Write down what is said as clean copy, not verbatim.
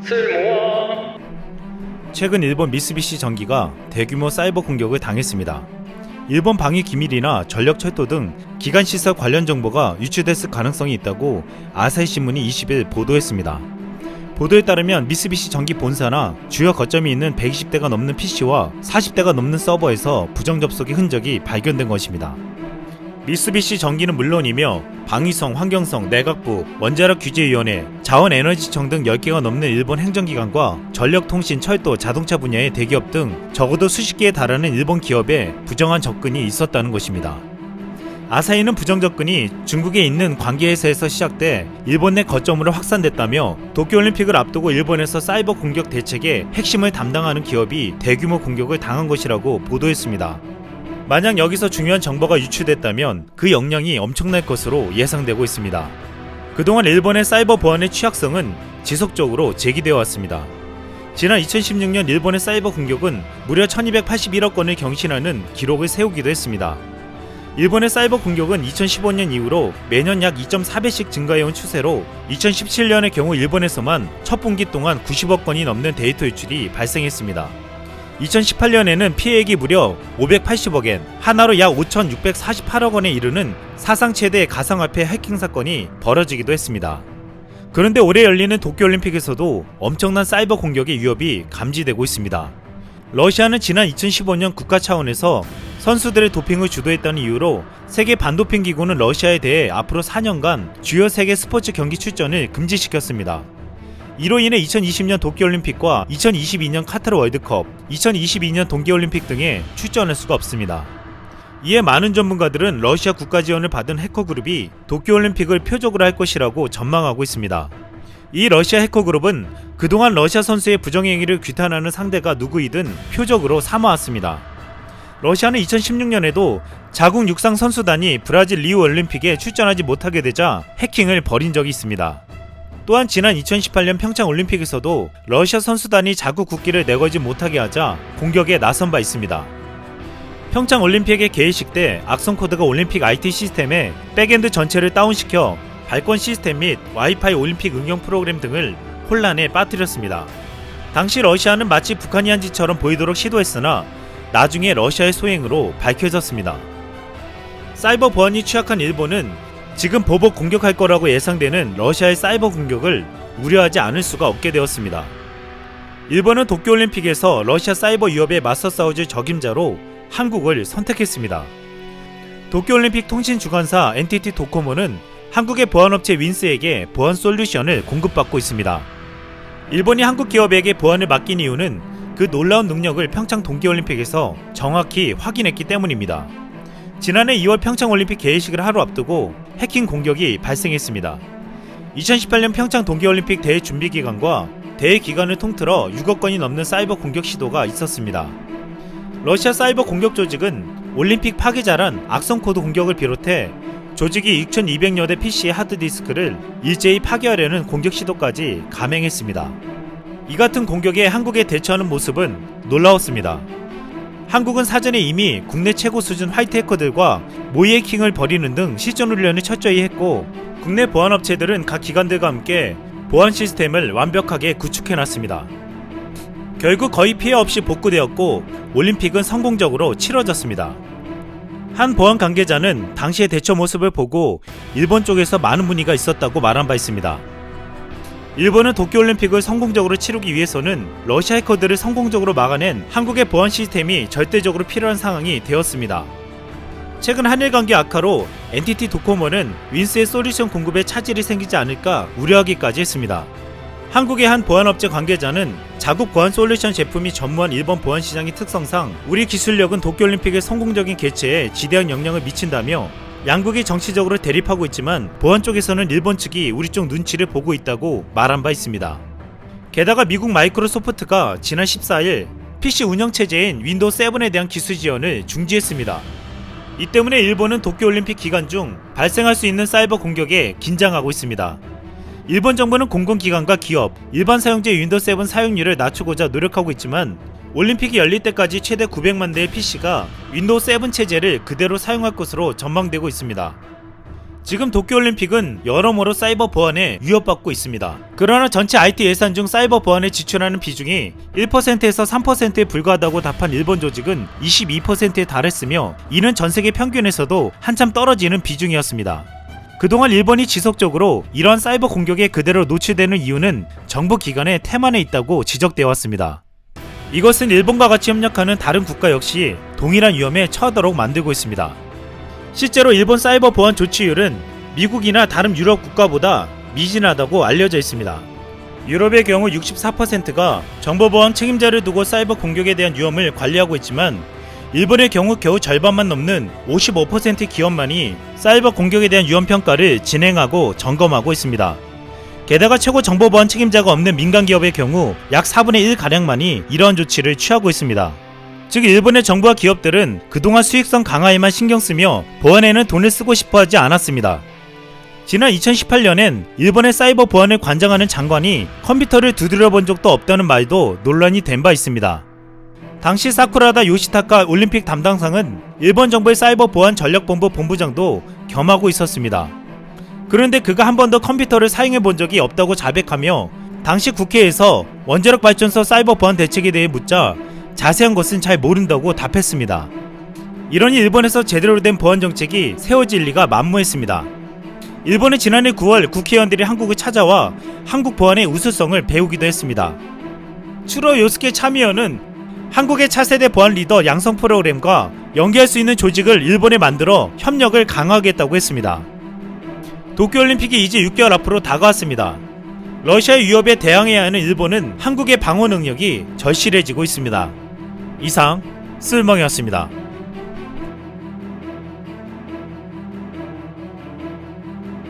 쓸모아. 최근 일본 미쓰비시 전기가 대규모 사이버 공격을 당했습니다. 일본 방위 기밀이나 전력 철도 등 기간 시설 관련 정보가 유출됐을 가능성이 있다고 아사히 신문이 20일 보도했습니다. 보도에 따르면 미쓰비시 전기 본사나 주요 거점이 있는 120대가 넘는 PC와 40대가 넘는 서버에서 부정 접속의 흔적이 발견된 것입니다. 미쓰비시 전기는 물론이며 방위성, 환경성, 내각부, 원자력 규제위원회, 자원에너지청 등 10개가 넘는 일본 행정기관과 전력통신, 철도, 자동차 분야의 대기업 등 적어도 수십 개에 달하는 일본 기업에 부정한 접근이 있었다는 것입니다. 아사히는 부정 접근이 중국에 있는 관계회사에서 시작돼 일본 내 거점으로 확산됐다며 도쿄올림픽을 앞두고 일본에서 사이버 공격 대책의 핵심을 담당하는 기업이 대규모 공격을 당한 것이라고 보도했습니다. 만약 여기서 중요한 정보가 유출됐다면 그 영향이 엄청날 것으로 예상되고 있습니다. 그동안 일본의 사이버 보안의 취약성은 지속적으로 제기되어 왔습니다. 지난 2016년 일본의 사이버 공격은 무려 1281억 건을 경신하는 기록을 세우기도 했습니다. 일본의 사이버 공격은 2015년 이후로 매년 약 2.4배씩 증가해온 추세로 2017년의 경우 일본에서만 첫 분기 동안 90억 건이 넘는 데이터 유출이 발생했습니다. 2018년에는 피해액이 무려 580억엔, 하나로 약 5,648억 원에 이르는 사상 최대의 가상화폐 해킹 사건이 벌어지기도 했습니다. 그런데 올해 열리는 도쿄올림픽에서도 엄청난 사이버 공격의 위협이 감지되고 있습니다. 러시아는 지난 2015년 국가 차원에서 선수들의 도핑을 주도했다는 이유로 세계 반도핑 기구는 러시아에 대해 앞으로 4년간 주요 세계 스포츠 경기 출전을 금지시켰습니다. 이로 인해 2020년 도쿄올림픽과 2022년 카타르 월드컵, 2022년 동계올림픽 등에 출전할 수가 없습니다. 이에 많은 전문가들은 러시아 국가 지원을 받은 해커 그룹이 도쿄올림픽을 표적으로 할 것이라고 전망하고 있습니다. 이 러시아 해커 그룹은 그동안 러시아 선수의 부정행위를 규탄하는 상대가 누구이든 표적으로 삼아왔습니다. 러시아는 2016년에도 자국 육상 선수단이 브라질 리우 올림픽에 출전하지 못하게 되자 해킹을 벌인 적이 있습니다. 또한 지난 2018년 평창 올림픽에서도 러시아 선수단이 자국 국기를 내걸지 못하게 하자 공격에 나선 바 있습니다. 평창 올림픽의 개회식 때 악성 코드가 올림픽 IT 시스템의 백엔드 전체를 다운시켜 발권 시스템 및 와이파이 올림픽 응용 프로그램 등을 혼란에 빠뜨렸습니다. 당시 러시아는 마치 북한이 한 짓처럼 보이도록 시도했으나 나중에 러시아의 소행으로 밝혀졌습니다. 사이버 보안이 취약한 일본은 지금 보복 공격할 거라고 예상되는 러시아의 사이버 공격을 우려하지 않을 수가 없게 되었습니다. 일본은 도쿄올림픽에서 러시아 사이버 위협에 맞서 싸워줄 적임자로 한국을 선택했습니다. 도쿄올림픽 통신 주관사 NTT 도코모는 한국의 보안업체 윈스에게 보안 솔루션을 공급받고 있습니다. 일본이 한국 기업에게 보안을 맡긴 이유는 그 놀라운 능력을 평창 동계올림픽에서 정확히 확인했기 때문입니다. 지난해 2월 평창올림픽 개회식을 하루 앞두고 해킹 공격이 발생했습니다. 2018년 평창 동계올림픽 대회 준비기간과 대회 기간을 통틀어 6억 건이 넘는 사이버 공격 시도가 있었습니다. 러시아 사이버 공격 조직은 올림픽 파기자란 악성 코드 공격을 비롯해 조직이 6,200여 대 PC의 하드디스크를 일제히 파괴하려는 공격 시도까지 감행했습니다. 이 같은 공격에 한국에 대처하는 모습은 놀라웠습니다. 한국은 사전에 이미 국내 최고 수준 화이트 해커들과 모의 해킹을 벌이는 등 실전 훈련을 철저히 했고, 국내 보안업체들은 각 기관들과 함께 보안 시스템을 완벽하게 구축해놨습니다. 결국 거의 피해 없이 복구되었고 올림픽은 성공적으로 치러졌습니다. 한 보안 관계자는 당시의 대처 모습을 보고 일본 쪽에서 많은 문의가 있었다고 말한 바 있습니다. 일본은 도쿄올림픽을 성공적으로 치르기 위해서는 러시아 해커들을 성공적으로 막아낸 한국의 보안 시스템이 절대적으로 필요한 상황이 되었습니다. 최근 한일 관계 악화로 NTT 도코모는 윈스의 솔루션 공급에 차질이 생기지 않을까 우려하기까지 했습니다. 한국의 한 보안업체 관계자는 자국 보안 솔루션 제품이 전무한 일본 보안 시장의 특성상 우리 기술력은 도쿄올림픽의 성공적인 개최에 지대한 영향을 미친다며, 양국이 정치적으로 대립하고 있지만 보안 쪽에서는 일본 측이 우리 쪽 눈치를 보고 있다고 말한 바 있습니다. 게다가 미국 마이크로소프트가 지난 14일 PC 운영체제인 윈도우 7에 대한 기술 지원을 중지했습니다. 이 때문에 일본은 도쿄올림픽 기간 중 발생할 수 있는 사이버 공격에 긴장하고 있습니다. 일본 정부는 공공기관과 기업, 일반 사용자 윈도우 7 사용률을 낮추고자 노력하고 있지만 올림픽이 열릴 때까지 최대 900만 대의 PC가 윈도우 7 체제를 그대로 사용할 것으로 전망되고 있습니다. 지금 도쿄올림픽은 여러모로 사이버 보안에 위협받고 있습니다. 그러나 전체 IT 예산 중 사이버 보안에 지출하는 비중이 1%에서 3%에 불과하다고 답한 일본 조직은 22%에 달했으며 이는 전세계 평균에서도 한참 떨어지는 비중이었습니다. 그동안 일본이 지속적으로 이러한 사이버 공격에 그대로 노출되는 이유는 정부기관의 태만에 있다고 지적되어 왔습니다. 이것은 일본과 같이 협력하는 다른 국가 역시 동일한 위험에 처하도록 만들고 있습니다. 실제로 일본 사이버 보안 조치율은 미국이나 다른 유럽 국가보다 미진하다고 알려져 있습니다. 유럽의 경우 64%가 정보보안 책임자를 두고 사이버 공격에 대한 위험을 관리하고 있지만 일본의 경우 겨우 절반만 넘는 55%의 기업만이 사이버 공격에 대한 위험 평가를 진행하고 점검하고 있습니다. 게다가 최고 정보보안 책임자가 없는 민간 기업의 경우 약 4분의 1가량만이 이러한 조치를 취하고 있습니다. 즉 일본의 정부와 기업들은 그동안 수익성 강화에만 신경쓰며 보안에는 돈을 쓰고 싶어하지 않았습니다. 지난 2018년엔 일본의 사이버 보안을 관장하는 장관이 컴퓨터를 두드려 본 적도 없다는 말도 논란이 된 바 있습니다. 당시 사쿠라다 요시타카 올림픽 담당상은 일본 정부의 사이버 보안 전략본부 본부장도 겸하고 있었습니다. 그런데 그가 한 번도 컴퓨터를 사용해 본 적이 없다고 자백하며 당시 국회에서 원자력 발전소 사이버 보안 대책에 대해 묻자 자세한 것은 잘 모른다고 답했습니다. 이러니 일본에서 제대로 된 보안 정책이 세워질 리가 만무했습니다. 일본은 지난해 9월 국회의원들이 한국을 찾아와 한국 보안의 우수성을 배우기도 했습니다. 추로 요스케 참의원은 한국의 차세대 보안 리더 양성 프로그램과 연계할 수 있는 조직을 일본에 만들어 협력을 강화하겠다고 했습니다. 도쿄올림픽이 이제 6개월 앞으로 다가왔습니다. 러시아의 위협에 대항해야 하는 일본은 한국의 방어 능력이 절실해지고 있습니다. 이상 쓸멍이었습니다.